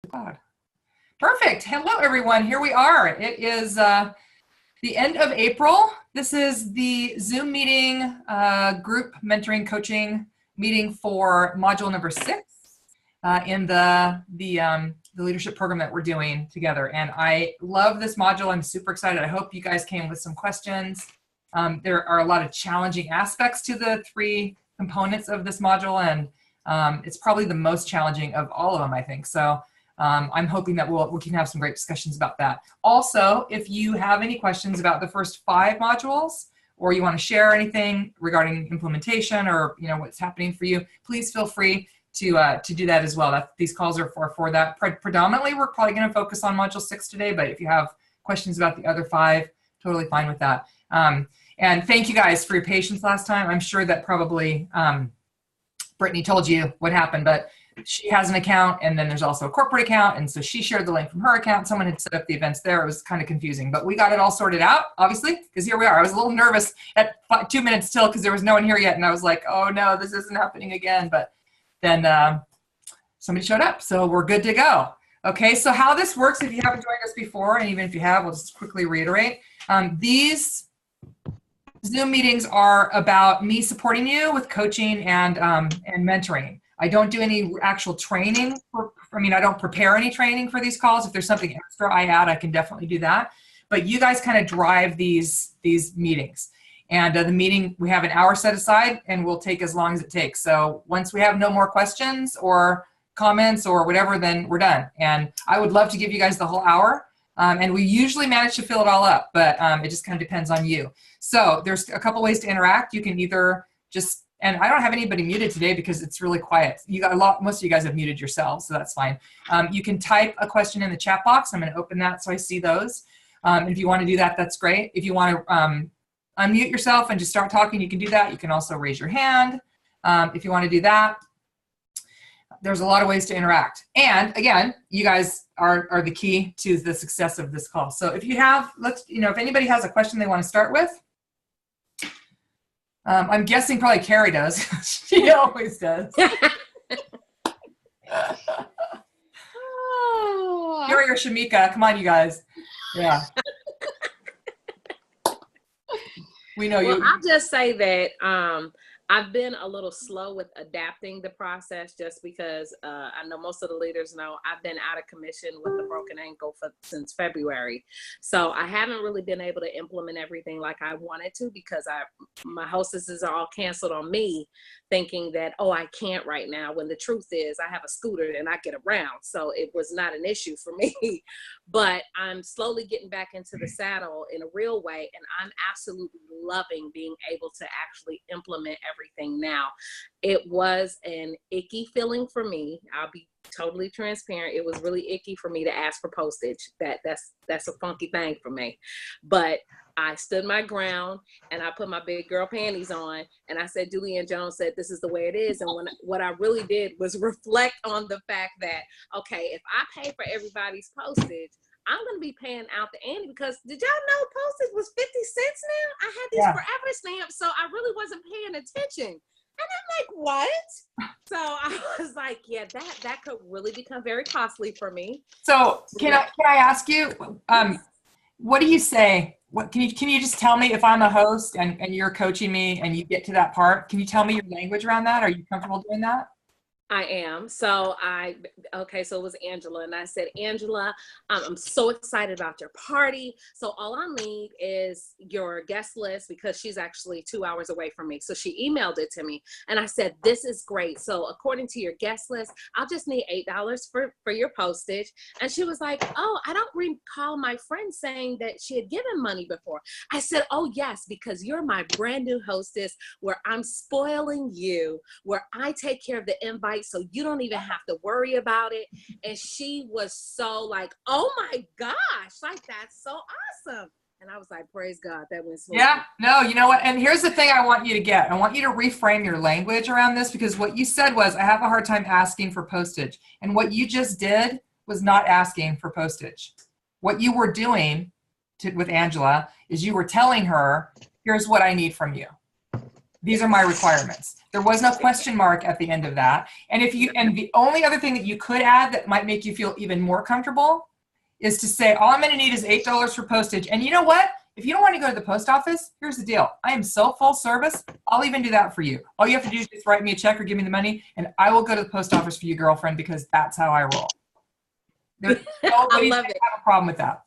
God. Perfect. Hello, everyone. Here we are. It is the end of April. This is the Zoom meeting, group mentoring coaching meeting for module number 6 in the leadership program that we're doing together. And I love this module. I'm super excited. I hope you guys came with some questions. There are a lot of challenging aspects to the 3 components of this module, and it's probably the most challenging of all of them, I think. So I'm hoping that we can have some great discussions about that. Also, if you have any questions about the first 5 modules, or you want to share anything regarding implementation or what's happening for you, please feel free to do that as well. These calls are for that. Predominantly, we're probably going to focus on module 6 today, but if you have questions about the other 5, totally fine with that. And thank you guys for your patience last time. I'm sure that probably Brittany told you what happened, but she has an account, and then there's also a corporate account, and so she shared the link from her account. Someone had set up the events there. It was kind of confusing, but we got it all sorted out, obviously, because here we are. I was a little nervous at 2 minutes till because there was no one here yet, and I was like, oh no, this isn't happening again. But then somebody showed up, so we're good to go. Okay, so how this works, if you haven't joined us before, and even if you have, we'll just quickly reiterate. These Zoom meetings are about me supporting you with coaching and mentoring. I don't do any actual training. I don't prepare any training for these calls. If there's something extra I add, I can definitely do that. But you guys kind of drive these meetings. And the meeting, we have an hour set aside, and we'll take as long as it takes. So once we have no more questions or comments or whatever, then we're done. And I would love to give you guys the whole hour. And we usually manage to fill it all up, but it just kind of depends on you. So there's a couple ways to interact. You can either just, and I don't have anybody muted today because it's really quiet. Most of you guys have muted yourselves, so that's fine. You can type a question in the chat box. I'm going to open that so I see those. If you want to do that, that's great. If you want to unmute yourself and just start talking, you can do that. You can also raise your hand if you want to do that. There's a lot of ways to interact. And again, you guys are the key to the success of this call. So if you have, if anybody has a question they want to start with, I'm guessing probably Carrie does. She always does. Oh. Carrie or Shamika, come on, you guys. Yeah. We know you. Well, I'll just say that I've been a little slow with adapting the process just because I know most of the leaders know I've been out of commission with a broken ankle since February. So I haven't really been able to implement everything like I wanted to because my hostesses are all canceled on me thinking that, oh, I can't right now, when the truth is I have a scooter and I get around. So it was not an issue for me. But I'm slowly getting back into the saddle in a real way, and I'm absolutely loving being able to actually implement everything now. It was an icky feeling for me. I'll be totally transparent. It was really icky for me to ask for postage. That's a funky thing for me. But I stood my ground and I put my big girl panties on and I said, Julianne Jones said, this is the way it is. And what I really did was reflect on the fact that, okay, if I pay for everybody's postage, I'm going to be paying out the ante because did y'all know postage was 50 cents now? I had these forever stamps, so I really wasn't paying attention. And I'm like, what? So I was like, yeah, that could really become very costly for me. So can I ask you, what do you say? What can you just tell me if I'm a host and you're coaching me and you get to that part? Can you tell me your language around that? Are you comfortable doing that? I am. So so it was Angela. And I said, Angela, I'm so excited about your party. So all I need is your guest list because she's actually 2 hours away from me. So she emailed it to me and I said, this is great. So according to your guest list, I'll just need $8 for your postage. And she was like, oh, I don't recall my friend saying that she had given money before. I said, oh yes, because you're my brand new hostess where I'm spoiling you, where I take care of the invite so you don't even have to worry about it. And she was so like, oh my gosh, like that's so awesome. And I was like, praise God, that went smooth. Yeah, no, you know what? And here's the thing I want you to get. I want you to reframe your language around this because what you said was, I have a hard time asking for postage. And what you just did was not asking for postage. What you were doing with Angela is you were telling her, here's what I need from you. These are my requirements. There was no question mark at the end of that. And the only other thing that you could add that might make you feel even more comfortable is to say, all I'm going to need is $8 for postage. And you know what? If you don't want to go to the post office, here's the deal. I am so full service. I'll even do that for you. All you have to do is just write me a check or give me the money, and I will go to the post office for you, girlfriend, because that's how I roll. Nobody's going to have a problem with that.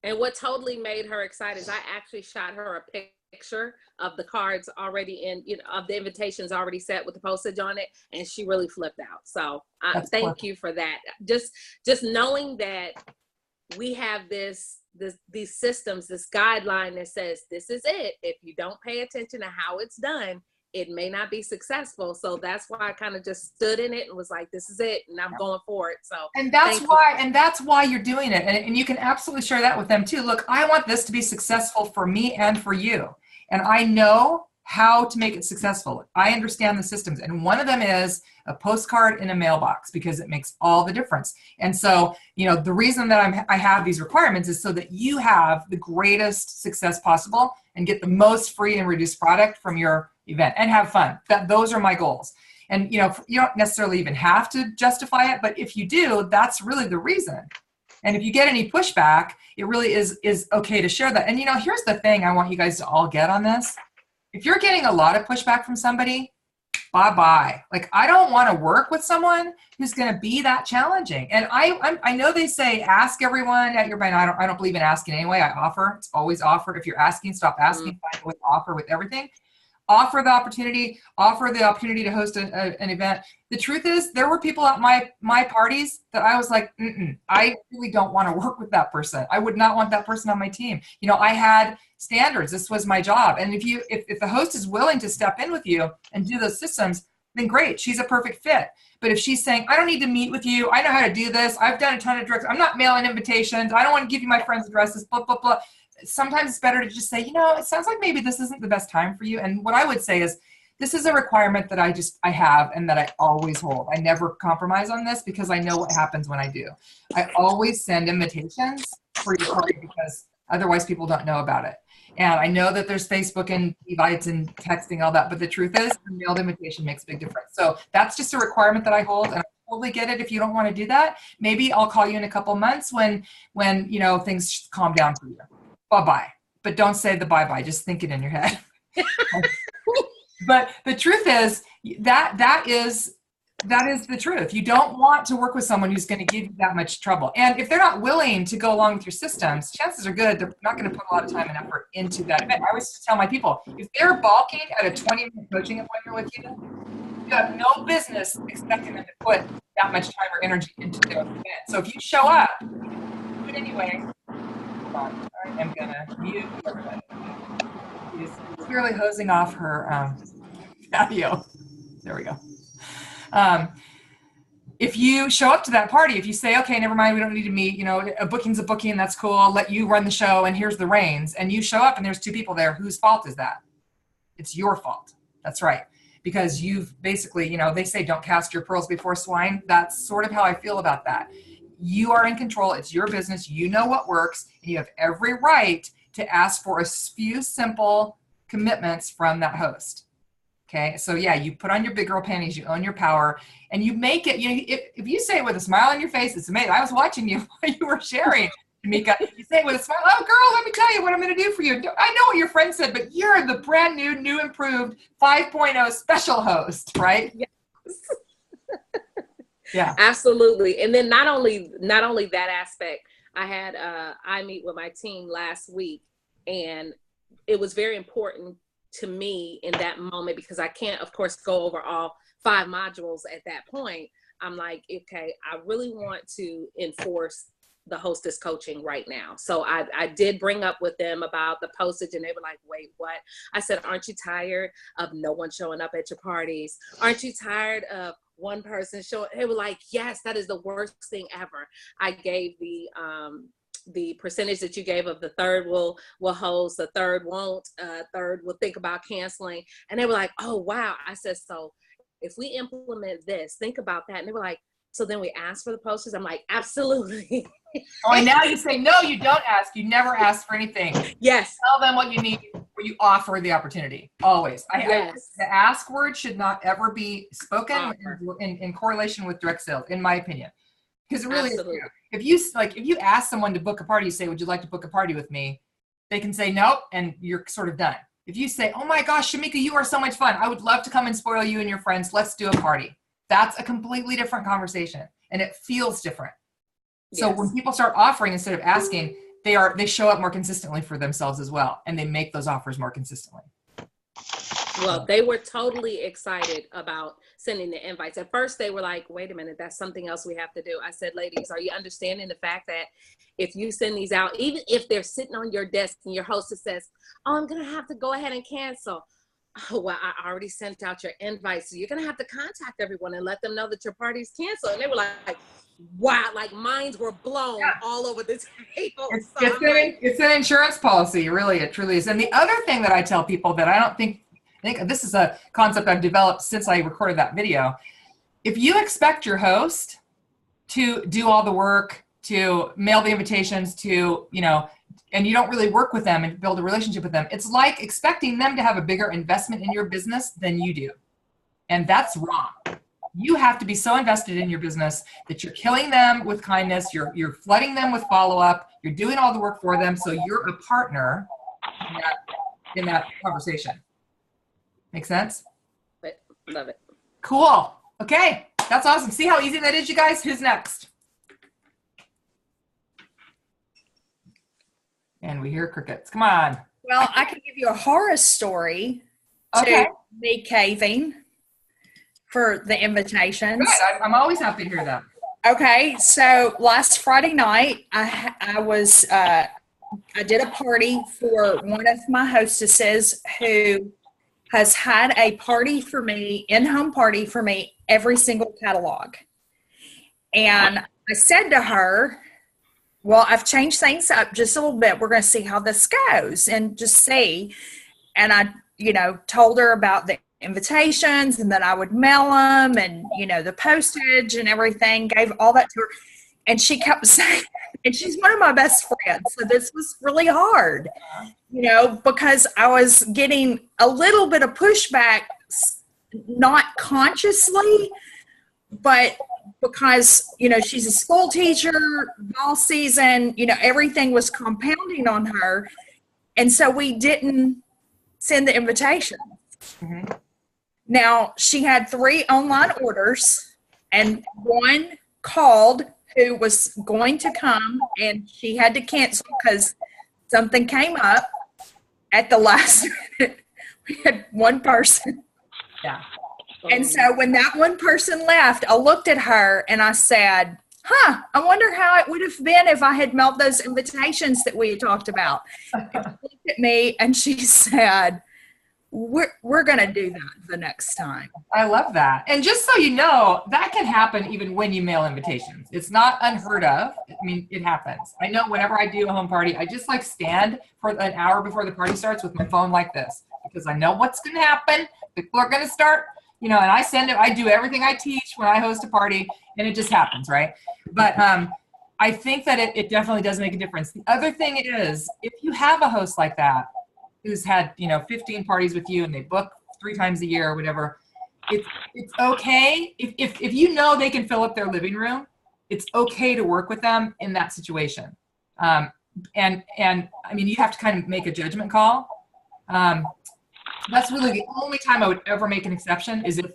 And what totally made her excited is I actually shot her a picture of the cards already in, of the invitations already set with the postage on it, and she really flipped out. So thank you for that. Just knowing that we have these systems, this guideline that says this is it. If you don't pay attention to how it's done, it may not be successful. So that's why I kind of just stood in it and was like, this is it, and I'm going for it. So that's why you're doing it. And you can absolutely share that with them too. Look, I want this to be successful for me and for you. And I know how to make it successful. I understand the systems. And one of them is a postcard in a mailbox, because it makes all the difference. And so, the reason that I have these requirements is so that you have the greatest success possible and get the most free and reduced product from your event and have fun. Those are my goals. And, you don't necessarily even have to justify it, but if you do, that's really the reason. And if you get any pushback, it really is okay to share that. And, here's the thing I want you guys to all get on this. If you're getting a lot of pushback from somebody, bye-bye. Like, I don't want to work with someone who's going to be that challenging. And I know they say ask everyone at your event. I don't believe in asking anyway. I offer. It's always offer. If you're asking, stop asking. Find a way to offer with everything. Offer the opportunity to host an event. The truth is, there were people at my parties that I was like, I really don't want to work with that person. I would not want that person on my team. I had standards. This was my job. And if the host is willing to step in with you and do those systems, then great. She's a perfect fit. But if she's saying, I don't need to meet with you. I know how to do this. I've done a ton of direct. I'm not mailing invitations. I don't want to give you my friends' addresses, blah, blah, blah. Sometimes it's better to just say, it sounds like maybe this isn't the best time for you. And what I would say is, this is a requirement that I have and that I always hold. I never compromise on this because I know what happens when I do. I always send invitations for your party because otherwise people don't know about it. And I know that there's Facebook and invites and texting, all that, but the truth is, the mailed invitation makes a big difference. So that's just a requirement that I hold, and I totally get it if you don't want to do that. Maybe I'll call you in a couple months when things calm down for you. Bye-bye. But don't say the bye-bye. Just think it in your head. But the truth is that is the truth. You don't want to work with someone who's going to give you that much trouble. And if they're not willing to go along with your systems, chances are good they're not going to put a lot of time and effort into that event. I always tell my people, if they're balking at a 20-minute coaching appointment with you, you have no business expecting them to put that much time or energy into their event. So if you show up, do it anyway. Hold on. I am going to mute everybody. She's clearly hosing off her patio. There we go. If you show up to that party, if you say, okay, never mind, we don't need to meet, a booking's a booking, that's cool, I'll let you run the show and here's the reins, and you show up and there's two people there, whose fault is that? It's your fault. That's right. Because you've basically, they say don't cast your pearls before swine. That's sort of how I feel about that. You are in control. It's your business. You know what works, and you have every right to ask for a few simple commitments from that host. Okay, so yeah, you put on your big girl panties, you own your power, and you make it, if you say it with a smile on your face, it's amazing. I was watching you while you were sharing, Tamika. You say it with a smile, oh girl, let me tell you what I'm going to do for you. I know what your friend said, but you're the brand new improved 5.0 special host, right? Yes. Yeah, absolutely. And then not only that aspect, I had I meet with my team last week, and it was very important to me in that moment because I can't, of course, go over all 5 modules at that point. I'm like, okay, I really want to enforce the hostess coaching right now. So I did bring up with them about the postage, and they were like, wait, what? I said, aren't you tired of no one showing up at your parties? Aren't you tired of one person showing? They were like, yes, that is the worst thing ever. I gave the percentage that you gave of the third will host, the third won't, third will think about canceling. And they were like, oh, wow. I said, so if we implement this, think about that. And they were like, so then we ask for the posters? I'm like, absolutely. Oh, and now you say, no, you don't ask. You never ask for anything. Yes. Tell them what you need. where you offer the opportunity. Always. Yes. The ask word should not ever be spoken Offer. in correlation with direct sales, in my opinion. Because it really Absolutely. is true. If you ask someone to book a party, you say, would you like to book a party with me? They can say no, and you're sort of done. If you say, oh my gosh, Shamika, you are so much fun. I would love to come and spoil you and your friends. Let's do a party. That's a completely different conversation, and it feels different. So when people start offering instead of asking, they show up more consistently for themselves as well, and they make those offers more consistently. Well, they were totally excited about sending the invites. At first, they were like, wait a minute, that's something else we have to do. I said, ladies, are you understanding the fact that if you send these out, even if they're sitting on your desk and your hostess says, oh, I'm going to have to go ahead and cancel. Oh, well, I already sent out your invites. So you're going to have to contact everyone and let them know that your party's canceled. And they were like, wow, like minds were blown all over the table. It's an insurance policy, really, it truly is. And the other thing that I tell people that I think this is a concept I've developed since I recorded that video. If you expect your host to do all the work, to mail the invitations, to, and you don't really work with them and build a relationship with them, it's like expecting them to have a bigger investment in your business than you do. And that's wrong. You have to be so invested in your business that you're killing them with kindness, you're flooding them with follow-up, you're doing all the work for them, so you're a partner in that conversation. Make sense? Love it. Cool. Okay, that's awesome. See how easy that is, you guys? Who's next? And we hear crickets. Come on. Well, I can give you a horror story Okay. to me caving for the invitations. Good. I'm always happy to hear that. Okay, so last Friday night, I did a party for one of my hostesses who has had a party for me, in-home party for me, every single catalog. And I said to her, well, I've changed things up just a little bit. We're going to see how this goes and just see. And I, told her about the invitations and that I would mail them and, the postage and everything, gave all that to her. And she kept saying, and she's one of my best friends. So this was really hard, because I was getting a little bit of pushback, not consciously, but because, she's a school teacher, fall season, everything was compounding on her. And so we didn't send the invitation. Mm-hmm. Now, she had 3 online orders, and one called who was going to come, and she had to cancel because something came up at the last minute. We had one person. Yeah. And so when that one person left, I looked at her and I said, I wonder how it would have been if I had mailed those invitations that we had talked about. And she looked at me and she said, we're going to do that the next time. I love that. And just so you know, that can happen even when you mail invitations. It's not unheard of. I mean, it happens. I know whenever I do a home party, I just stand for an hour before the party starts with my phone like this, because I know what's going to happen. People are going to start, and I send it. I do everything I teach when I host a party, and it just happens, right? But I think that it definitely does make a difference. The other thing is, if you have a host like that, who's had 15 parties with you and they book 3 times a year or whatever, it's okay if they can fill up their living room. It's okay to work with them in that situation, and I mean, you have to kind of make a judgment call. That's really the only time I would ever make an exception is if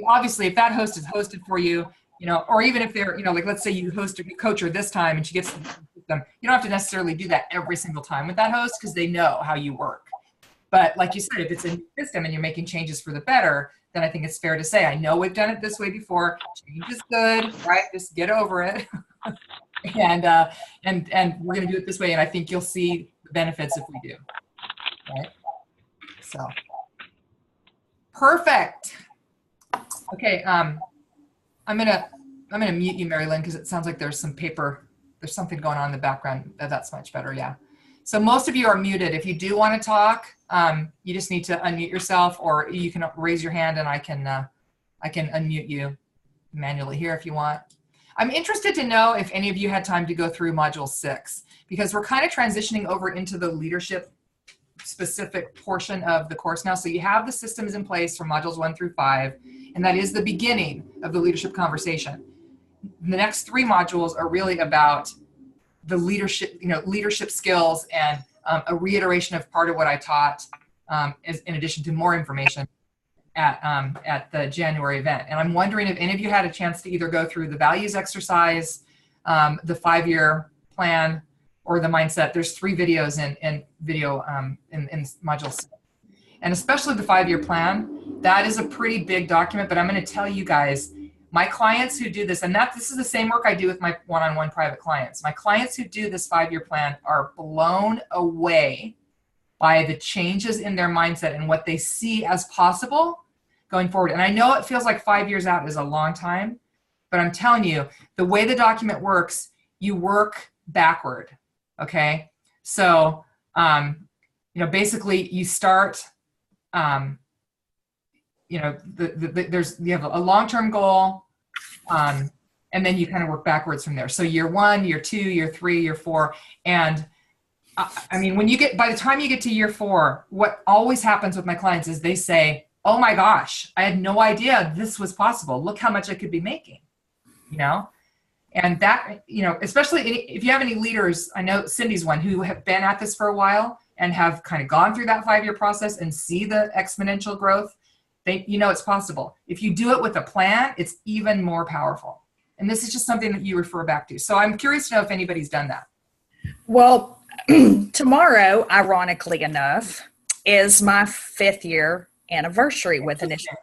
obviously if that host is hosted for you, or even if they're like, let's say you host a coacher this time and she gets them, you don't have to necessarily do that every single time with that host because they know how you work. But like you said, if it's a new system and you're making changes for the better, then I think it's fair to say, I know we've done it this way before. Change is good, right? Just get over it. and we're going to do it this way. And I think you'll see the benefits if we do. Right? So perfect. Okay. I'm gonna mute you, Mary Lynn, because it sounds like there's something going on in the background. That's much better. Yeah. So most of you are muted. If you do want to talk, you just need to unmute yourself, or you can raise your hand and I can unmute you manually here if you want. I'm interested to know if any of you had time to go through module 6, because we're kind of transitioning over into the leadership specific portion of the course now. So you have the systems in place for modules 1 through 5, and that is the beginning of the leadership conversation. The next 3 modules are really about the leadership, leadership skills, and a reiteration of part of what I taught, in addition to more information at the January event. And I'm wondering if any of you had a chance to either go through the values exercise, the 5-year plan, or the mindset. There's 3 videos in module 6. And especially the 5-year plan, that is a pretty big document, but I'm going to tell you guys, my clients who do this, and this is the same work I do with my one-on-one private clients. My clients who do this 5-year plan are blown away by the changes in their mindset and what they see as possible going forward. And I know it feels like 5 years out is a long time, but I'm telling you, the way the document works, you work backward. Okay. So, basically you start, you have a long-term goal, and then you kind of work backwards from there. So year 1, year 2, year 3, year 4. And I mean, by the time you get to year 4, what always happens with my clients is they say, oh my gosh, I had no idea this was possible. Look how much I could be making, And that, especially if you have any leaders, I know Cindy's one, who have been at this for a while and have kind of gone through that 5-year process and see the exponential growth, it's possible. If you do it with a plan, it's even more powerful. And this is just something that you refer back to. So I'm curious to know if anybody's done that. Well, tomorrow, ironically enough, is my 5th year anniversary with Initiative.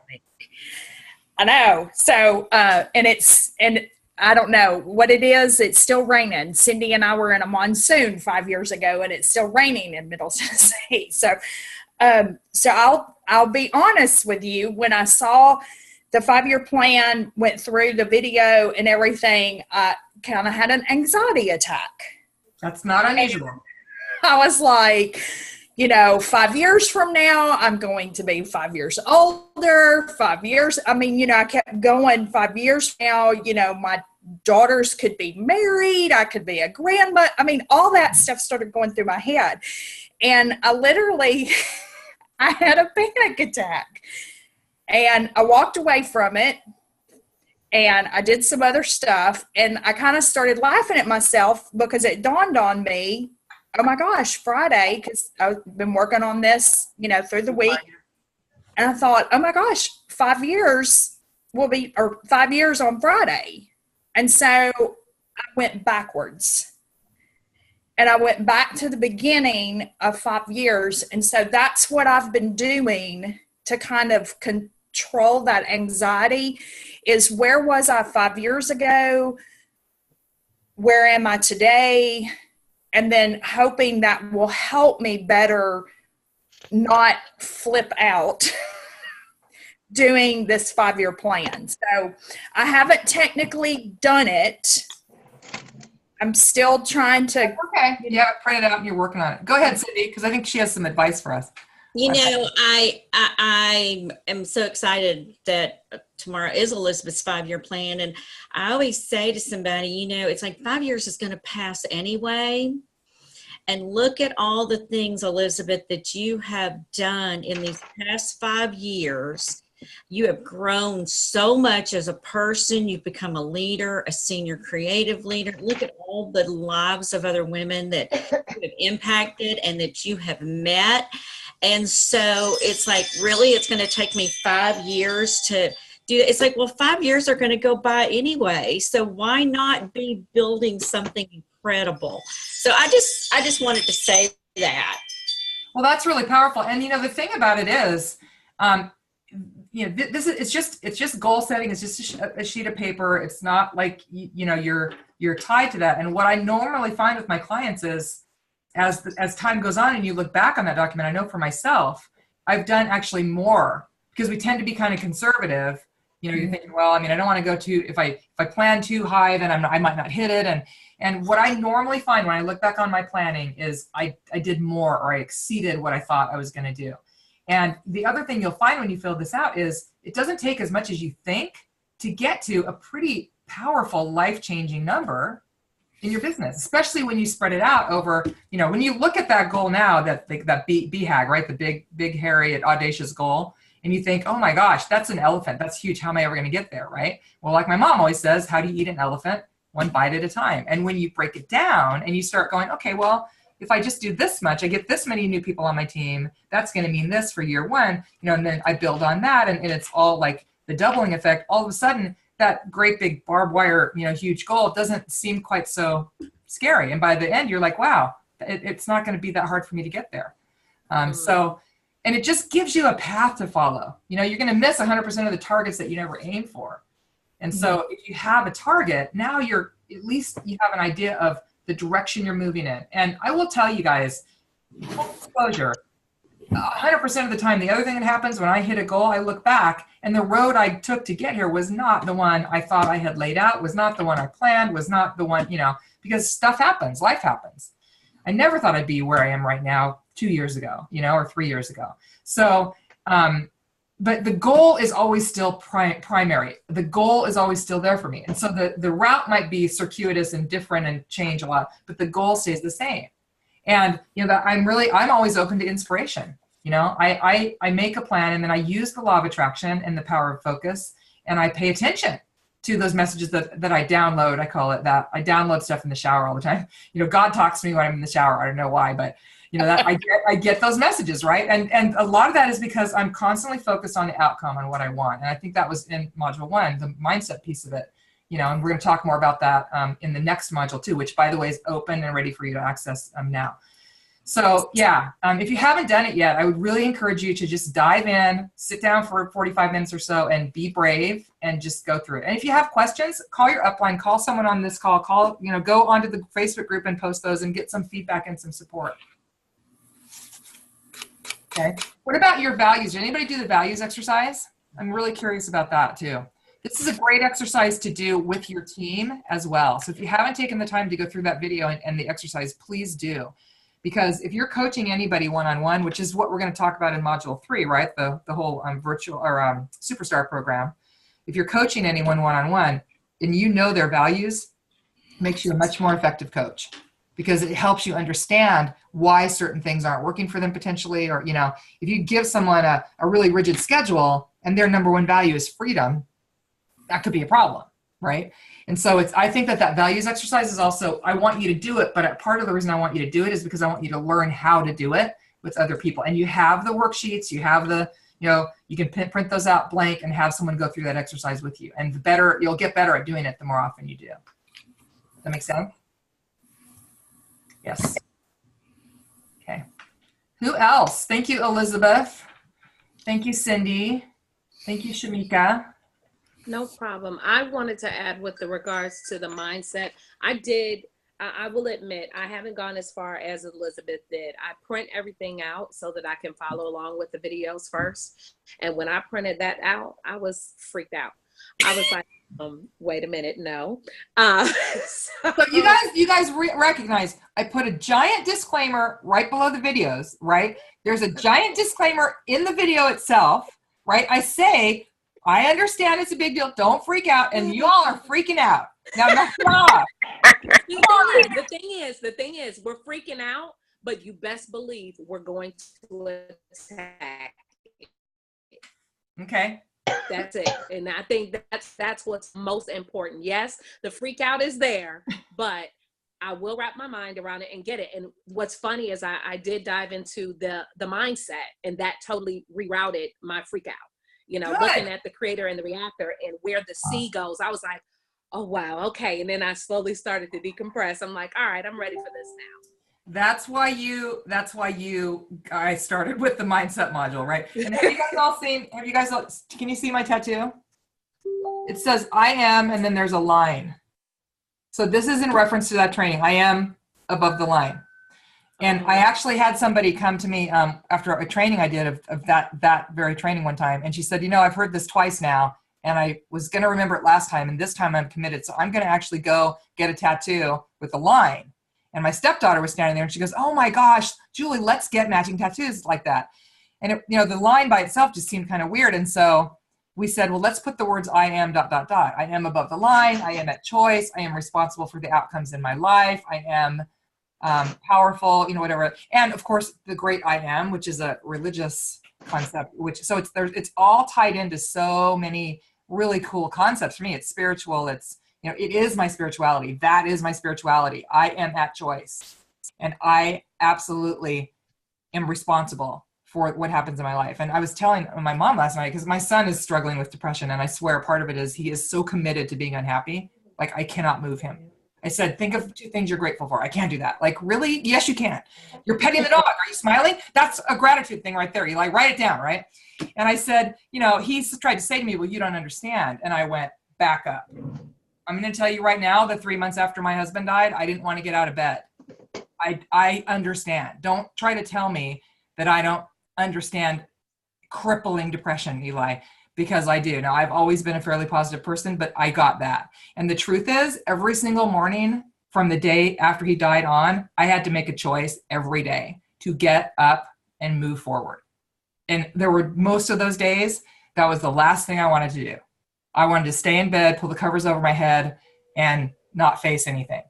I know. So, and I don't know what it is. It's still raining. Cindy and I were in a monsoon 5 years ago, and it's still raining in Middle Tennessee. So I'll be honest with you. When I saw the 5-year plan, went through the video and everything, I kind of had an anxiety attack. That's not unusual. I was like, 5 years from now, I'm going to be 5 years older, 5 years. I mean, I kept going 5 years from now, my daughters could be married. I could be a grandma. I mean, all that stuff started going through my head. And I literally, I had a panic attack. And I walked away from it. And I did some other stuff. And I kind of started laughing at myself because it dawned on me, oh my gosh, Friday, because I've been working on this, through the week. And I thought, oh my gosh, 5 years 5 years on Friday. And so I went backwards. And I went back to the beginning of 5 years. And so that's what I've been doing to kind of control that anxiety, is where was I 5 years ago? Where am I today? And then hoping that will help me better not flip out doing this 5-year plan. So I haven't technically done it. I'm still trying to. Okay. You have it printed out and you're working on it. Go ahead, Cindy, because I think she has some advice for us. I am so excited that tomorrow is Elizabeth's 5-year plan. And I always say to somebody, it's like 5 years is going to pass anyway. And look at all the things, Elizabeth, that you have done in these past 5 years. You have grown so much as a person. You've become a leader, a senior creative leader. Look at all the lives of other women that you have impacted and that you have met. And so it's like, really, it's going to take me 5 years to do it. It's like, well, 5 years are going to go by anyway. So why not be building something incredible? So I just wanted to say that. Well, that's really powerful. And, the thing about it is, it's just goal setting. It's just a sheet of paper. It's not like, you're tied to that. And what I normally find with my clients is, as time goes on and you look back on that document, I know for myself, I've done actually more, because we tend to be kind of conservative. You're thinking, well, I don't want to go if I plan too high, then I might not hit it. And what I normally find when I look back on my planning is I did more, or I exceeded what I thought I was going to do. And the other thing you'll find when you fill this out is it doesn't take as much as you think to get to a pretty powerful, life-changing number. in your business, especially when you spread it out over, when you look at that goal now, that BHAG, right? The big, hairy, audacious goal. And you think, oh my gosh, that's an elephant. That's huge. How am I ever going to get there, right? Well, like my mom always says, how do you eat an elephant? One bite at a time. And when you break it down and you start going, okay, well, if I just do this much, I get this many new people on my team, that's going to mean this for year one, and then I build on that. And it's all like the doubling effect. All of a sudden, that great big barbed wire, huge goal doesn't seem quite so scary. And by the end, you're like, wow, it's not going to be that hard for me to get there. And it just gives you a path to follow. You're going to miss 100% of the targets that you never aim for. And so if you have a target, now at least you have an idea of the direction you're moving in. And I will tell you guys, full disclosure, 100% of the time, the other thing that happens when I hit a goal, I look back and the road I took to get here was not the one I thought I had laid out, was not the one I planned, was not the one, because stuff happens, life happens. I never thought I'd be where I am right now 2 years ago, or 3 years ago. So, but the goal is always still primary. The goal is always still there for me. And so the route might be circuitous and different and change a lot, but the goal stays the same. And, I'm always open to inspiration. I make a plan and then I use the law of attraction and the power of focus, and I pay attention to those messages that I download. I call it that. I download stuff in the shower all the time. God talks to me when I'm in the shower. I don't know why, but that I get those messages, right? And a lot of that is because I'm constantly focused on the outcome and what I want. And I think that was in module 1, the mindset piece of it. And we're going to talk more about that in the next module too, which by the way is open and ready for you to access now. So yeah, if you haven't done it yet, I would really encourage you to just dive in, sit down for 45 minutes or so and be brave and just go through it. And if you have questions, call your upline, call someone on this call, go onto the Facebook group and post those and get some feedback and some support. Okay. What about your values? Did anybody do the values exercise? I'm really curious about that too. This is a great exercise to do with your team as well. So if you haven't taken the time to go through that video and the exercise, please do. Because if you're coaching anybody one-on-one, which is what we're going to talk about in module 3, right? The whole virtual or superstar program. If you're coaching anyone one-on-one and you know their values, it makes you a much more effective coach, because it helps you understand why certain things aren't working for them potentially. Or, if you give someone a really rigid schedule and their number one value is freedom, that could be a problem, right? And so I think that values exercise is also, I want you to do it, but part of the reason I want you to do it is because I want you to learn how to do it with other people. And you have the worksheets, you have you can print those out blank and have someone go through that exercise with you. And you'll get better at doing it the more often you do. Does that make sense? Yes. Okay. Who else? Thank you, Elizabeth. Thank you, Cindy. Thank you, Shamika. No problem. I wanted to add with the regards to the mindset. I will admit, I haven't gone as far as Elizabeth did. I print everything out so that I can follow along with the videos first. And when I printed that out, I was freaked out. I was like, wait a minute, no. So you guys recognize I put a giant disclaimer right below the videos, right? There's a giant disclaimer in the video itself, right? I say, I understand it's a big deal. Don't freak out. And you all are freaking out. Now, knock it off. The thing is, we're freaking out, but you best believe we're going to attack. Okay. That's it. And I think that's what's most important. Yes, the freak out is there, but I will wrap my mind around it and get it. And what's funny is I did dive into the mindset, and that totally rerouted my freak out. Good. Looking at the creator and the reactor and where the C goes, I was like, oh, wow, okay. And then I slowly started to decompress. I'm like, all right, I'm ready for this now. That's why I started with the mindset module, right? And have you guys all, can you see my tattoo? It says, I am, and then there's a line. So this is in reference to that training. I am above the line. And I actually had somebody come to me after a training I did of that very training one time. And she said, I've heard this twice now, and I was going to remember it last time, and this time I'm committed. So I'm going to actually go get a tattoo with a line. And my stepdaughter was standing there, and she goes, oh my gosh, Julie, let's get matching tattoos like that. And the line by itself just seemed kind of weird. And so we said, well, let's put the words I am ... I am above the line. I am at choice. I am responsible for the outcomes in my life. I am powerful, whatever. And of course, the great I am, which is a religious concept, it's all tied into so many really cool concepts. For me, it's spiritual. It's, it is my spirituality. That is my spirituality. I am at choice. And I absolutely am responsible for what happens in my life. And I was telling my mom last night, because my son is struggling with depression, and I swear part of it is he is so committed to being unhappy. Like, I cannot move him. I said, think of 2 things you're grateful for. I can't do that. Like, really? Yes, you can. You're petting the dog. Are you smiling? That's a gratitude thing right there. You write it down, right? And I said, he's tried to say to me, well, you don't understand. And I went, back up. I'm going to tell you right now, the 3 months after my husband died, I didn't want to get out of bed. I understand. Don't try to tell me that I don't understand crippling depression, Eli, because I do. Now, I've always been a fairly positive person, but I got that. And the truth is, every single morning from the day after he died on, I had to make a choice every day to get up and move forward. And there were most of those days, that was the last thing I wanted to do. I wanted to stay in bed, pull the covers over my head, and not face anything.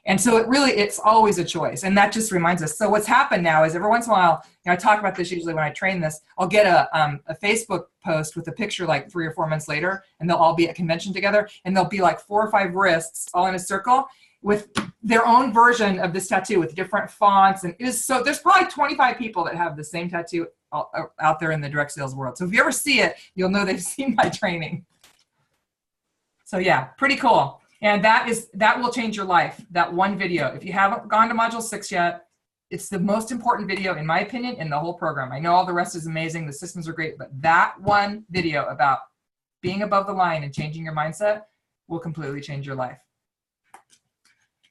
And so it's always a choice. And that just reminds us. So what's happened now is every once in a while, I talk about this usually when I train this, I'll get a Facebook post with a picture like 3 or 4 months later, and they'll all be at convention together, and there'll be like 4 or 5 wrists all in a circle with their own version of this tattoo with different fonts. And so there's probably 25 people that have the same tattoo out there in the direct sales world. So if you ever see it, you'll know they've seen my training. So yeah, pretty cool. And that will change your life, that one video. If you haven't gone to Module 6 yet, it's the most important video, in my opinion, in the whole program. I know all the rest is amazing. The systems are great, but that one video about being above the line and changing your mindset will completely change your life.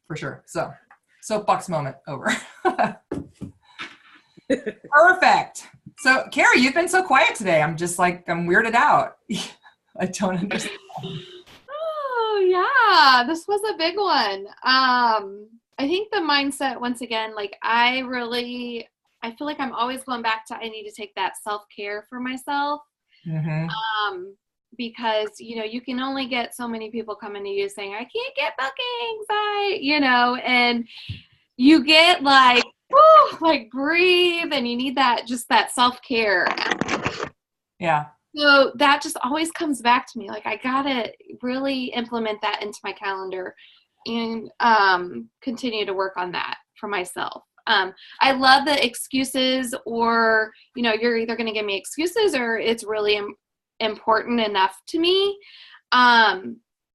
For sure. So, soapbox moment over. Perfect. So, Carrie, you've been so quiet today. I'm weirded out. I don't understand. Yeah, this was a big one. I think the mindset, once again, I feel like I'm always going back to, I need to take that self-care for myself. Mm-hmm. Because, you can only get so many people coming to you saying, I can't get bookings, and you get breathe, and you need just that self-care. Yeah. So that just always comes back to me. I gotta really implement that into my calendar and continue to work on that for myself. I love the excuses, or, you're either going to give me excuses or it's really important enough to me,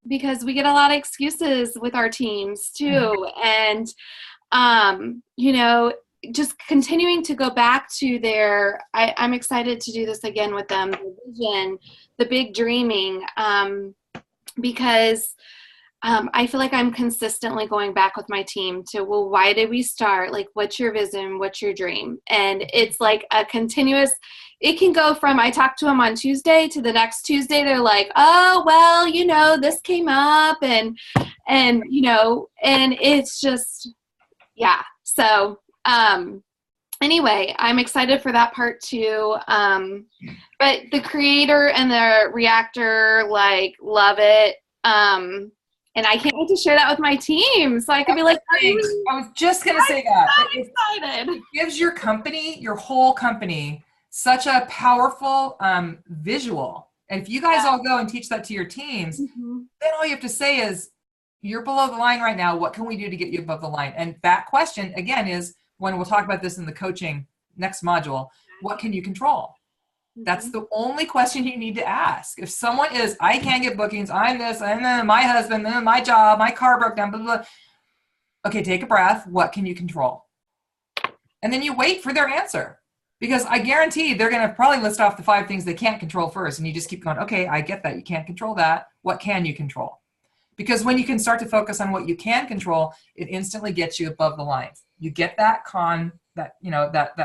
because we get a lot of excuses with our teams too. And, just continuing to go back to I'm excited to do this again with them, the vision, the big dreaming, because I feel like I'm consistently going back with my team to, well, why did we start? What's your vision? What's your dream? And it's a continuous, it can go from, I talked to them on Tuesday to the next Tuesday. They're like, oh, well, this came up and it's just, yeah. So, anyway, I'm excited for that part too. But the creator and the reactor, love it. And I can't wait to share that with my team. So I could be like, I was just going to say that. I'm excited. It gives your company, your whole company, such a powerful visual. And if you guys all go and teach that to your teams, then all you have to say is, you're below the line right now. What can we do to get you above the line? And that question, again, is when we'll talk about this in the coaching next module, what can you control? That's the only question you need to ask. If someone is, I can't get bookings, I'm this, and then my husband, then my job, my car broke down, blah, blah, blah. Okay, take a breath. What can you control? And then you wait for their answer. Because I guarantee they're going to probably list off the 5 things they can't control first. And you just keep going, okay, I get that. You can't control that. What can you control? Because when you can start to focus on what you can control, it instantly gets you above the line. You get that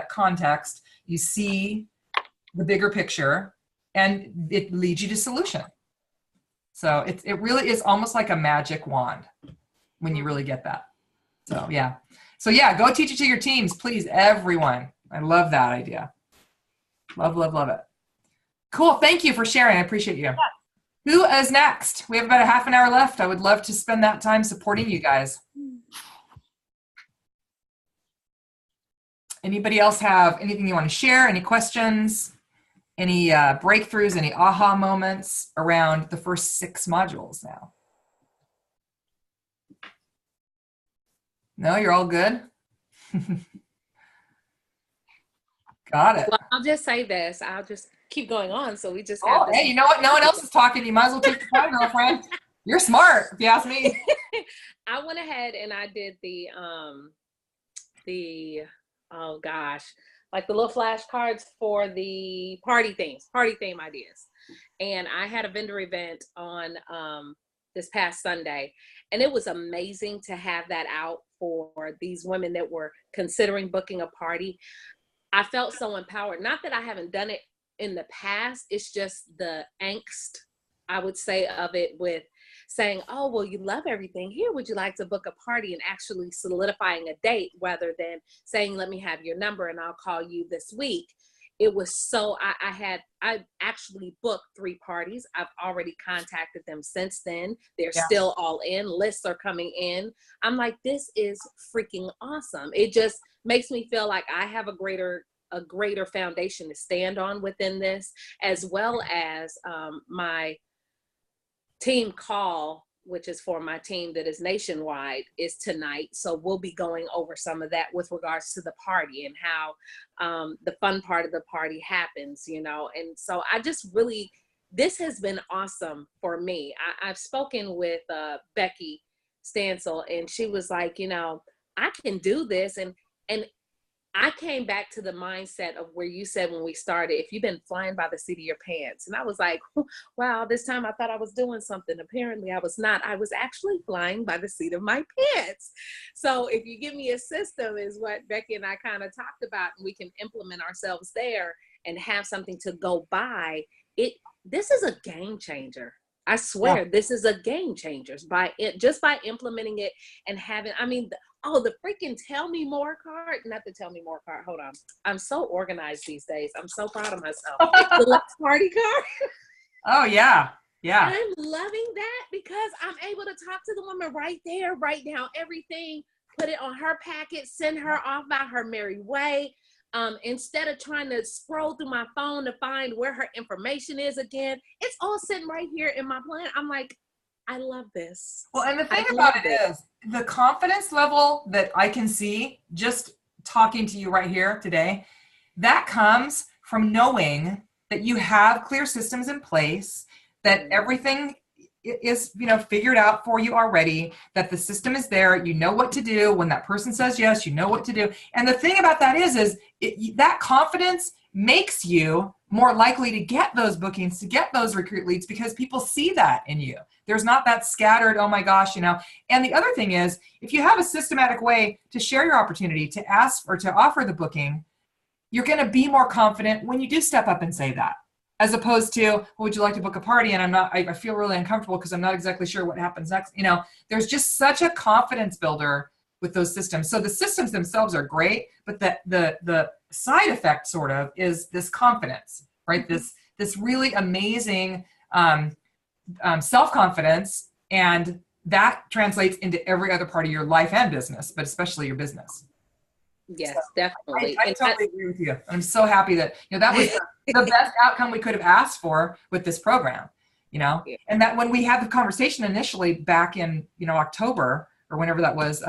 context, you see the bigger picture, and it leads you to solution. So it really is almost like a magic wand when you really get that. So yeah. Go teach it to your teams, please, everyone. I love that idea. Love, love, love it. Cool. Thank you for sharing. I appreciate you. Who is next? We have about a half an hour left. I would love to spend that time supporting you guys. Anybody else have anything you want to share? Any questions? Any breakthroughs? Any aha moments around the first 6 modules now? No, you're all good? Got it. Well, I'll just say this. I'll just keep going on. So we just Oh, have this. hey, you know what? No one else is talking. You might as well take the time, girlfriend. You're smart, if you ask me. I went ahead and I did the oh gosh, like the little flashcards for the party theme ideas. And I had a vendor event on this past Sunday, and it was amazing to have that out for these women that were considering booking a party. I felt so empowered. Not that I haven't done it in the past, it's just the angst, I would say, of it, with saying, oh, well, you love everything here. Would you like to book a party, and actually solidifying a date rather than saying, let me have your number and I'll call you this week. It was so, I actually booked 3 parties. I've already contacted them since then. They're still all in. Lists are coming in. I'm like, this is freaking awesome. It just makes me feel like I have a greater foundation to stand on within this, as well as my team call, which is for my team that is nationwide, is tonight. So we'll be going over some of that with regards to the party and how the fun part of the party happens, you know. And so I just really, this has been awesome for me. I've spoken with Becky Stansel, and she was like, you know, I can do this. And I came back to the mindset of where you said when we started, if you've been flying by the seat of your pants. And I was like, wow, this time I thought I was doing something. Apparently I was not. I was actually flying by the seat of my pants. So if you give me a system, is what Becky and I kind of talked about, and we can implement ourselves there and have something to go by. This is a game changer. I swear, this is a game changer just by implementing it and having, the freaking Tell Me More card, not the Tell Me More card. Hold on. I'm so organized these days. I'm so proud of myself. The Let's Party card. Oh, yeah. Yeah. And I'm loving that because I'm able to talk to the woman right there, write down everything, put it on her packet, send her off by her merry way. Instead of trying to scroll through my phone to find where her information is again, it's all sitting right here in my plan. I'm like, I love this. Well, and the thing about it is the confidence level that I can see just talking to you right here today, that comes from knowing that you have clear systems in place, that everything is, figured out for you already, that the system is there. You know what to do. When that person says yes, you know what to do. And the thing about that is that confidence makes you more likely to get those bookings, to get those recruit leads, because people see that in you. There's not that scattered, oh my gosh, And the other thing is, if you have a systematic way to share your opportunity, to ask or to offer the booking, you're going to be more confident when you do step up and say that, as opposed to, well, would you like to book a party? And I feel really uncomfortable because I'm not exactly sure what happens next. There's just such a confidence builder with those systems. So the systems themselves are great, but the side effect sort of is this confidence, right? This really amazing self-confidence, and that translates into every other part of your life and business, but especially your business. Yes, So definitely. I totally agree with you. I'm so happy that, that was the best outcome we could have asked for with this program, and that when we had the conversation initially back in, October or whenever that was,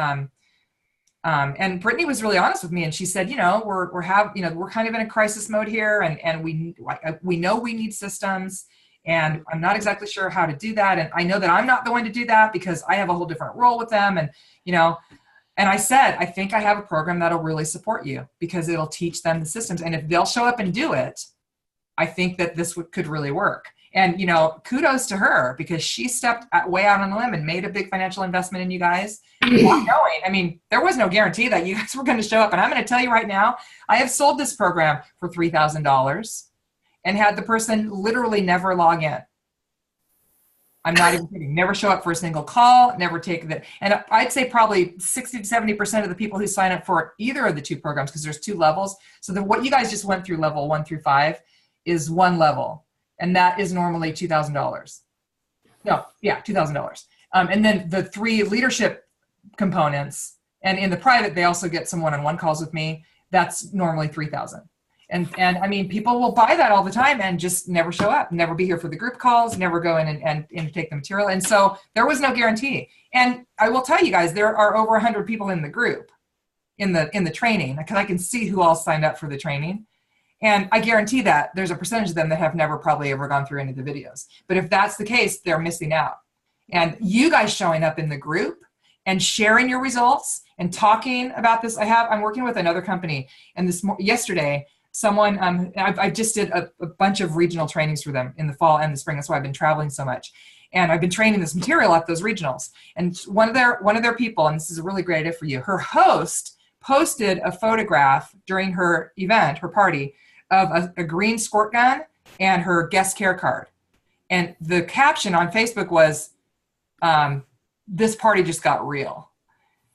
and Brittany was really honest with me, and she said, we're kind of in a crisis mode here, and we know we need systems, and I'm not exactly sure how to do that. And I know that I'm not the one to do that because I have a whole different role with them. And, and I said, I think I have a program that'll really support you because it'll teach them the systems. And if they'll show up and do it, I think that this could really work. And, kudos to her because she stepped way out on the limb and made a big financial investment in you guys. Not knowing, there was no guarantee that you guys were going to show up. And I'm going to tell you right now, I have sold this program for $3,000 and had the person literally never log in. I'm not even kidding. Never show up for a single call, never take that. And I'd say probably 60 to 70% of the people who sign up for either of the 2 programs, because there's 2 levels. So what you guys just went through, level 1 through 5, is 1 level. And that is normally $2,000. No, yeah, $2,000. And then the 3 leadership components, and in the private, they also get some one-on-one calls with me. That's normally $3,000. And I mean, people will buy that all the time and just never show up, never be here for the group calls, never go in and take the material. And so there was no guarantee. And I will tell you guys, there are over 100 people in the group in the training, because I can see who all signed up for the training. And I guarantee that there's a percentage of them that have never probably ever gone through any of the videos. But if that's the case, they're missing out. And you guys showing up in the group and sharing your results and talking about this. I'm working with another company, and yesterday, someone, I just did a bunch of regional trainings for them in the fall and the spring. That's why I've been traveling so much. And I've been training this material at those regionals. And one of their people, and this is a really great idea for you, her host posted a photograph during her event, her party, of a green squirt gun and her guest care card. And the caption on Facebook was, this party just got real.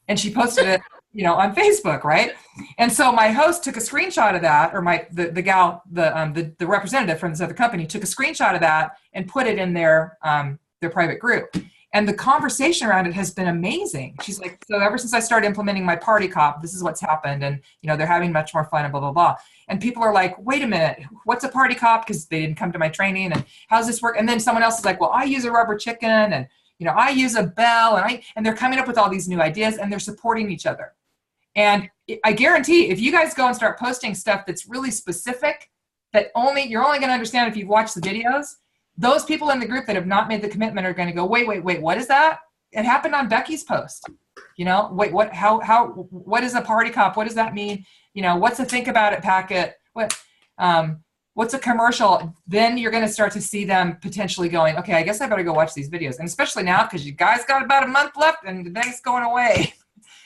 And she posted it, on Facebook, right? And so my host took a screenshot of that, or the representative from this other company took a screenshot of that and put it in their private group. And the conversation around it has been amazing. She's like, so ever since I started implementing my party cop, this is what's happened. And, they're having much more fun and blah, blah, blah. And people are like, wait a minute, what's a party cop? Because they didn't come to my training. And how's this work? And then someone else is like, well, I use a rubber chicken, and, I use a bell, and they're coming up with all these new ideas, and they're supporting each other. And I guarantee if you guys go and start posting stuff that's really specific, that you're only going to understand if you've watched the videos, those people in the group that have not made the commitment are going to go, wait, what is that? It happened on Becky's post. Wait, what, what is a party cop? What does that mean? What's a think about it packet? What's a commercial? Then you're going to start to see them potentially going, okay, I guess I better go watch these videos. And especially now, because you guys got about a month left and then it's going away.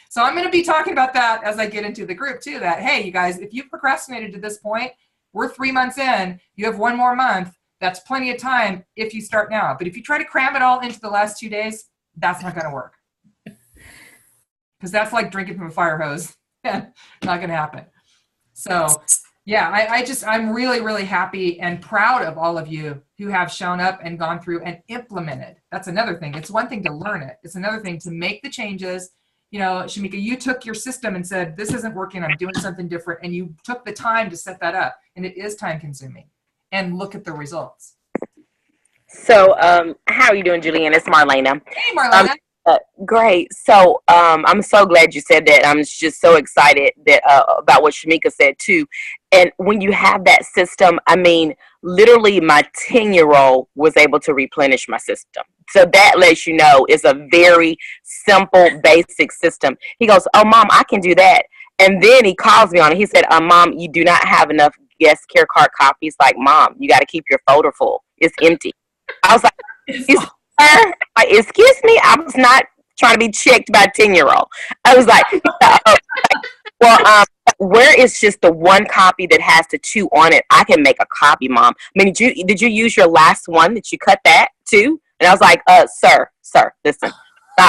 So I'm going to be talking about that as I get into the group too, that, hey, you guys, if you procrastinated to this point, we're 3 months in, you have 1 more month. That's plenty of time if you start now. But if you try to cram it all into the last 2 days, that's not going to work. Because that's like drinking from a fire hose. Not going to happen. So yeah, I'm really, really happy and proud of all of you who have shown up and gone through and implemented. That's another thing. It's one thing to learn it. It's another thing to make the changes. Shamika, you took your system and said, this isn't working, I'm doing something different. And you took the time to set that up. And it is time consuming. And look at the results. So, how are you doing, Julianne? It's Marlena. Hey, Marlena. Great. So, I'm so glad you said that. I'm just so excited that about what Shamika said too. And when you have that system, I mean, literally my 10-year-old was able to replenish my system. So that lets you know it's a very simple, basic system. He goes, oh, Mom, I can do that. And then he calls me on it. He said, Mom, you do not have enough guest care card copies. Like, Mom, you got to keep your folder full. It's empty. I was like, excuse me? I was not trying to be checked by a 10-year-old. I was like, well, where is just the one copy that has the 2 on it? I can make a copy, Mom. I mean, did you use your last one? Did you cut that too? And I was like, sir, listen,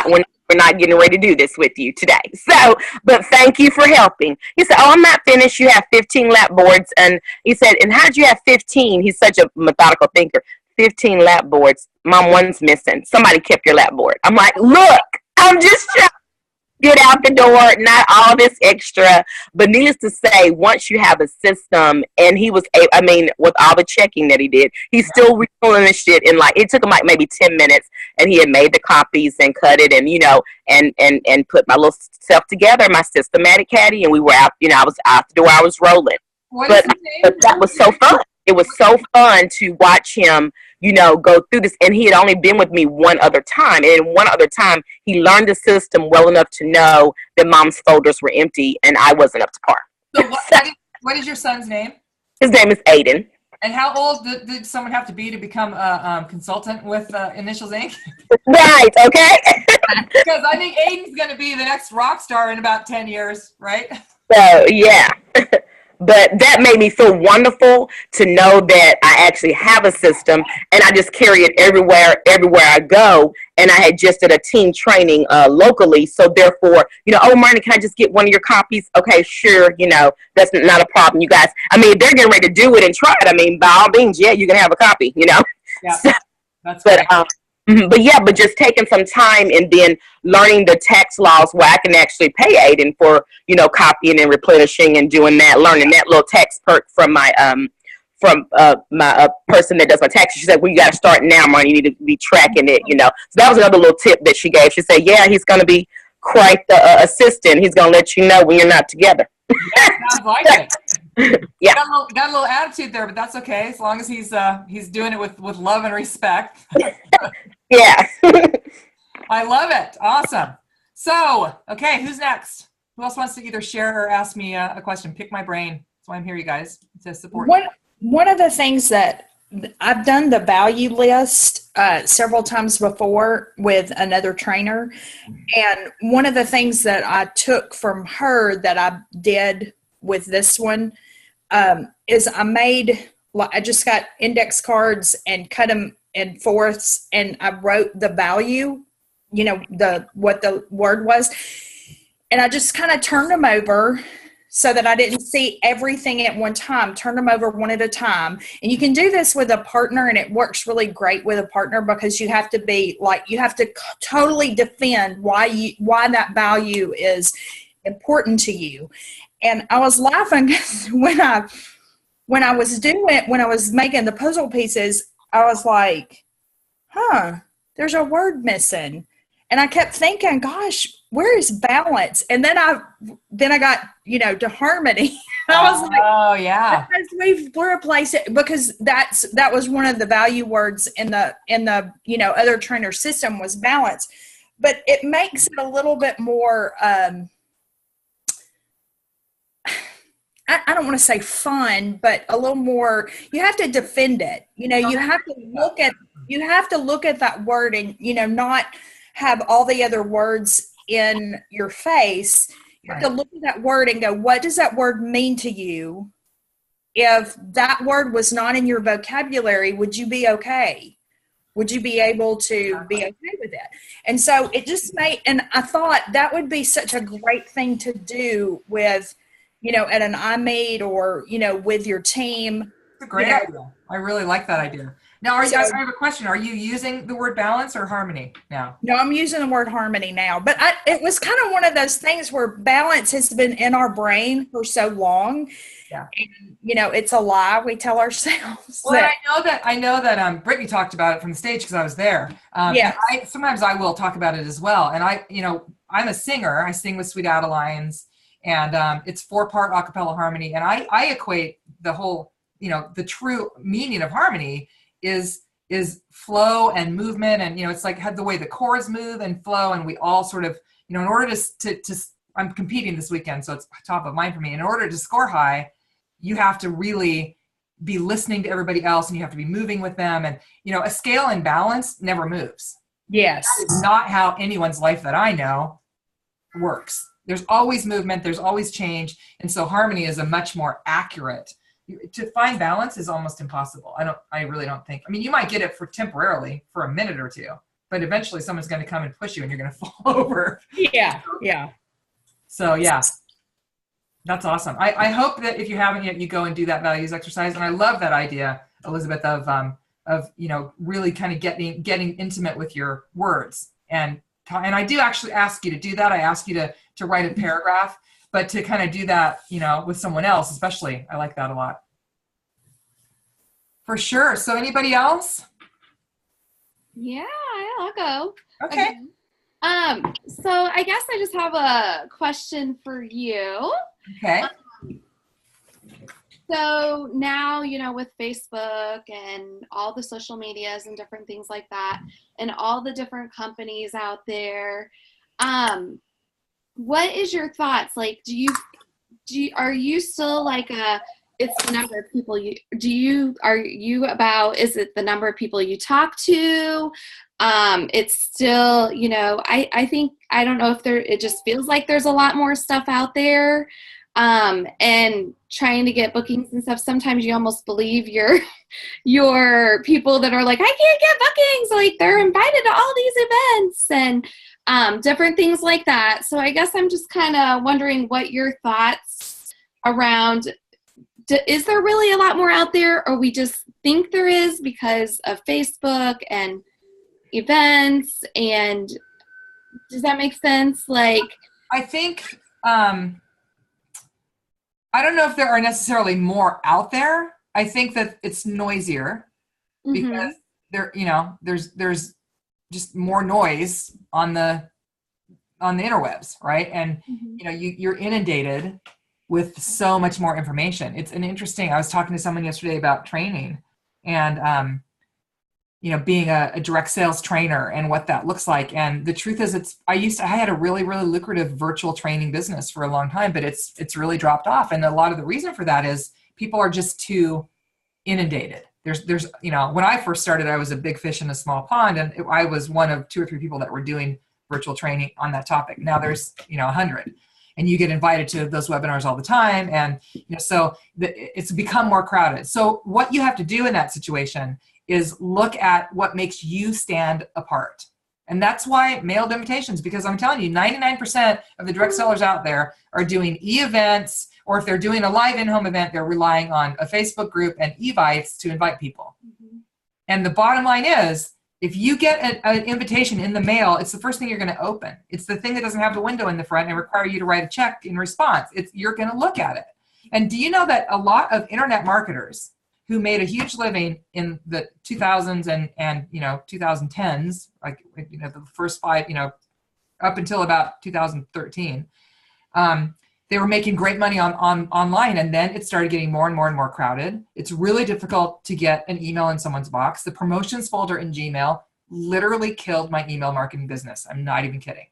we're not getting ready to do this with you today. So, but thank you for helping. He said, oh, I'm not finished. You have 15 lap boards. And he said, and how did you have 15? He's such a methodical thinker. 15 lap boards. Mom, one's missing. Somebody kept your lap board. I'm like, look, I'm just trying to get out the door, not all this extra. But needless to say, once you have a system, and he was, with all the checking that he did, he still replenished it in it took him maybe 10 minutes, and he had made the copies and cut it and, and put my little self together, my systematic caddy, and we were out, I was out the door, I was rolling. But that was so fun. It was so fun to watch him, go through this. And he had only been with me one other time. And one other time, he learned the system well enough to know that Mom's folders were empty and I wasn't up to par. So what is your son's name? His name is Aiden. And how old did someone have to be to become a consultant with Initials Inc.? Right, okay. Because I think Aiden's going to be the next rock star in about 10 years, right? So, yeah. But that made me feel wonderful to know that I actually have a system, and I just carry it everywhere I go. And I had just did a team training locally, so therefore, oh, Marnie, can I just get one of your copies? Okay, sure. That's not a problem, you guys. I mean, if they're getting ready to do it and try it, I mean, by all means, yeah, you can have a copy. Yeah, So, that's but great. but just taking some time and then learning the tax laws where I can actually pay Aiden for copying and replenishing and doing that, learning that little tax perk from my person that does my taxes. She said, well, you got to start now, Marnie. You need to be tracking it. So that was another little tip that she gave. She said, yeah, he's going to be quite the assistant. He's going to let you know when you're not together. Yeah, sounds like it. Yeah. Got a little attitude there, but that's okay, as long as he's doing it with love and respect. Yeah. I love it. Awesome. So, okay, who's next? Who else wants to either share or ask me a question? Pick my brain. That's why I'm here, you guys, to support. One of the things that I've done the value list several times before with another trainer. And one of the things that I took from her that I did with this one is I just got index cards and cut them in fourths, and I wrote the value, what the word was. And I just kind of turned them over so that I didn't see everything at one time, turn them over one at a time. And you can do this with a partner, and it works really great with a partner because you have to totally defend why that value is important to you. And I was laughing when I was making the puzzle pieces, I was like, there's a word missing. And I kept thinking, gosh, where is balance? And then I got, to harmony. I was like, oh yeah, because we're a place because that was one of the value words in the other trainer system was balance, but it makes it a little bit more, I don't want to say fun, but a little more, you have to defend it. You have to look at that word and, not have all the other words in your face. You have to look at that word and go, what does that word mean to you? If that word was not in your vocabulary, would you be okay? Would you be able to be okay with it? And so it just and I thought that would be such a great thing to do with, at an iMeet or, with your team. It's a great idea. I really like that idea. Now, I have a question. Are you using the word balance or harmony now? No, I'm using the word harmony now. But it was kind of one of those things where balance has been in our brain for so long. Yeah. And, it's a lie we tell ourselves. Well, I know that Brittany talked about it from the stage because I was there. Yeah. Sometimes I will talk about it as well. And I'm a singer. I sing with Sweet Adelines, and it's 4-part a cappella harmony. And I equate the whole, the true meaning of harmony is flow and movement, and it's like the way the chords move and flow, and we all sort of in order to I'm competing this weekend, so it's top of mind for me. In order to score high, you have to really be listening to everybody else, and you have to be moving with them, and a scale in balance never moves. Yes, that is not how anyone's life that I know works. There's always movement, there's always change, and so harmony is a much more accurate. To find balance is almost impossible. I really don't think. I mean, you might get it temporarily for a minute or two, but eventually someone's going to come and push you and you're going to fall over. Yeah. Yeah. So yeah, that's awesome. I hope that if you haven't yet, you go and do that values exercise. And I love that idea, Elizabeth, of really kind of getting intimate with your words. And I do actually ask you to do that. I ask you to write a paragraph. But to kind of do that, with someone else, especially, I like that a lot. For sure. So anybody else? Yeah, I'll go. Okay. So I guess I just have a question for you. Okay. So now, with Facebook and all the social medias and different things like that, and all the different companies out there, what is your thoughts? Like, are you still like it's the number of people is it the number of people you talk to? It's still, I think, I don't know if it just feels like there's a lot more stuff out there. and trying to get bookings and stuff. Sometimes you almost believe your people that are like, I can't get bookings. Like they're invited to all these events and different things like that. So I guess I'm just kind of wondering what your thoughts around, is there really a lot more out there, or we just think there is because of Facebook and events? And does that make sense? Like, I think, I don't know if there are necessarily more out there. I think that it's noisier because there's just more noise on the interwebs, right? And you're inundated with so much more information. It's an interesting, I was talking to someone yesterday about training and, being a direct sales trainer and what that looks like. And the truth is I had a really, really lucrative virtual training business for a long time, but it's really dropped off. And a lot of the reason for that is people are just too inundated. There's when I first started, I was a big fish in a small pond, and I was one of 2 or 3 people that were doing virtual training on that topic. Now there's 100. And you get invited to those webinars all the time. And, so it's become more crowded. So what you have to do in that situation is look at what makes you stand apart. And that's why mailed invitations, because I'm telling you, 99% of the direct sellers out there are doing e-events, or if they're doing a live in-home event, they're relying on a Facebook group and Evites to invite people. Mm-hmm. And the bottom line is, if you get an invitation in the mail, it's the first thing you're going to open. It's the thing that doesn't have the window in the front and require you to write a check in response. You're going to look at it. And do you know that a lot of internet marketers who made a huge living in the 2000s and 2010s, like the first 5, up until about 2013, they were making great money on online, and then it started getting more and more and more crowded. It's really difficult to get an email in someone's box. The promotions folder in Gmail literally killed my email marketing business. I'm not even kidding.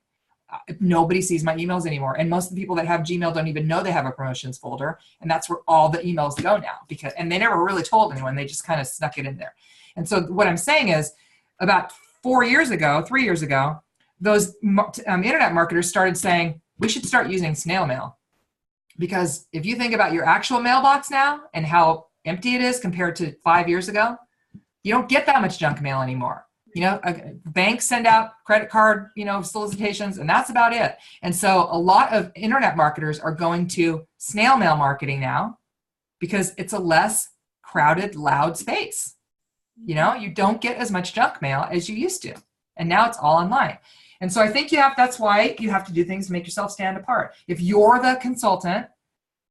Nobody sees my emails anymore, and most of the people that have Gmail don't even know they have a promotions folder, and that's where all the emails go now. And they never really told anyone; they just kind of snuck it in there. And so what I'm saying is, about 3 years ago, those internet marketers started saying we should start using snail mail. Because if you think about your actual mailbox now and how empty it is compared to 5 years ago, you don't get that much junk mail anymore. Banks send out credit card, solicitations, and that's about it. And so a lot of internet marketers are going to snail mail marketing now because it's a less crowded, loud space. You don't get as much junk mail as you used to. And now it's all online. And so I think that's why you have to do things to make yourself stand apart. If you're the consultant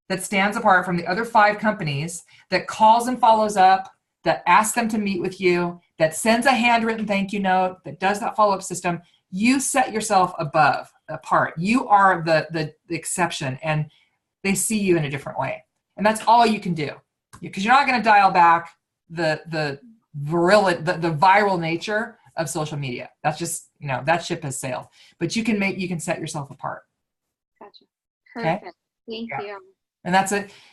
that stands apart from the other 5 companies, that calls and follows up, that asks them to meet with you, that sends a handwritten thank you note, that does that follow-up system, you set yourself apart. You are the exception, and they see you in a different way. And that's all you can do. Because you're not going to dial back the viral nature of social media. That's just, that ship has sailed. But you can set yourself apart. Gotcha. Perfect. Okay? Thank you. And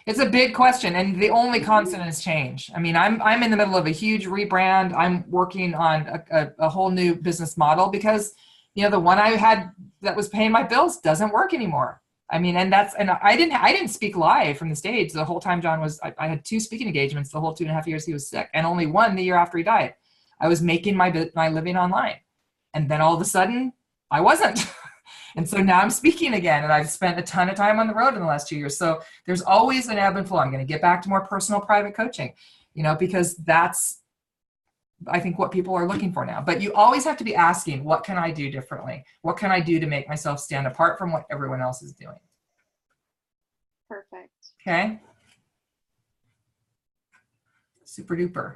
it's a big question, and the only constant is change. I mean, I'm in the middle of a huge rebrand. I'm working on a whole new business model because, the one I had that was paying my bills doesn't work anymore. I mean, and I didn't speak live from the stage the whole time John was. I had 2 speaking engagements the whole 2.5 years he was sick, and only 1 the year after he died. I was making my living online, and then all of a sudden I wasn't. And so now I'm speaking again, and I've spent a ton of time on the road in the last 2 years. So there's always an ebb and flow. I'm going to get back to more personal private coaching, because that's, I think, what people are looking for now. But you always have to be asking, what can I do differently? What can I do to make myself stand apart from what everyone else is doing? Perfect. Okay. Super duper.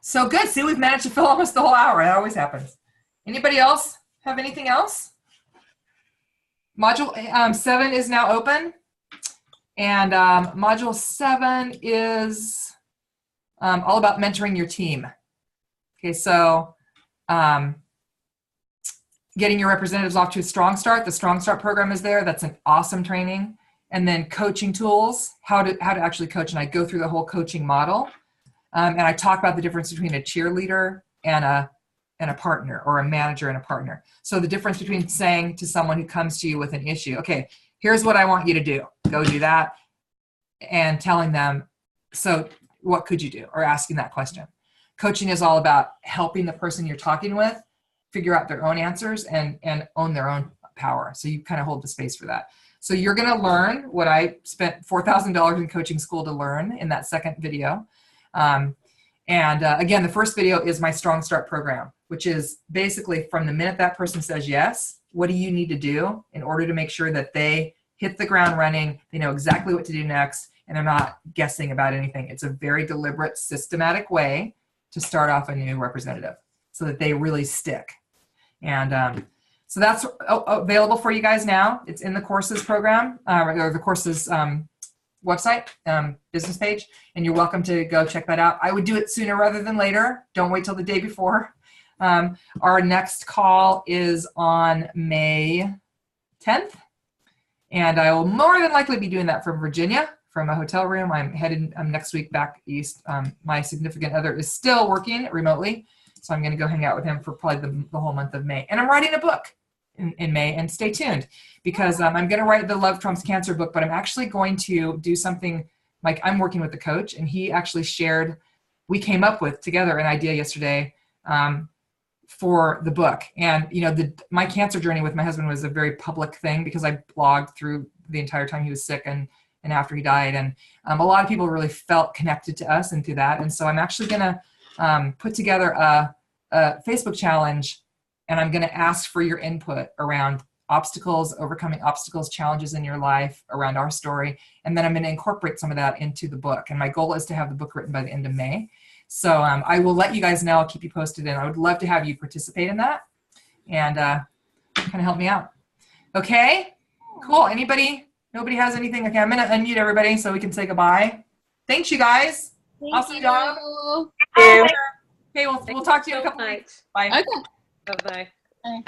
So good. See, we've managed to fill almost the whole hour. That always happens. Anybody else have anything else? Module 7 is now open. And module 7 is all about mentoring your team. Okay, so getting your representatives off to a strong start. The Strong Start program is there. That's an awesome training. And then coaching tools, how to actually coach. And I go through the whole coaching model. And I talk about the difference between a cheerleader and a partner, or a manager and a partner. So the difference between saying to someone who comes to you with an issue, okay, here's what I want you to do. Go do that. And telling them, so what could you do? Or asking that question. Coaching is all about helping the person you're talking with figure out their own answers and own their own power. So you kind of hold the space for that. So you're going to learn what I spent $4,000 in coaching school to learn in that second video. Again, the first video is my Strong Start program, which is basically from the minute that person says yes, what do you need to do in order to make sure that they hit the ground running, they know exactly what to do next, and they're not guessing about anything. It's a very deliberate, systematic way to start off a new representative so that they really stick. And so that's available for you guys now. It's in the courses program, or the courses website, business page, and you're welcome to go check that out. I would do it sooner rather than later. Don't wait till the day before. Our next call is on May 10th, and I will more than likely be doing that from Virginia, from a hotel room. I'm next week back east. My significant other is still working remotely, so I'm going to go hang out with him for probably the whole month of May. And I'm writing a book in May, and stay tuned, because I'm going to write the Love Trumps Cancer book, but I'm actually going to do something like I'm working with the coach, and he actually shared, we came up with together an idea yesterday for the book. And my cancer journey with my husband was a very public thing because I blogged through the entire time he was sick and after he died. And a lot of people really felt connected to us and to that. And so I'm actually going to put together a Facebook challenge, and I'm going to ask for your input around obstacles, overcoming obstacles, challenges in your life around our story. And then I'm going to incorporate some of that into the book. And my goal is to have the book written by the end of May. So I will let you guys know. I'll keep you posted, and I would love to have you participate in that and kind of help me out. Okay, cool. Nobody has anything? Okay, I'm going to unmute everybody so we can say goodbye. Thanks, you guys. Awesome job. Thank you. Okay, we'll talk to you in a couple weeks. Bye. Okay. Bye-bye.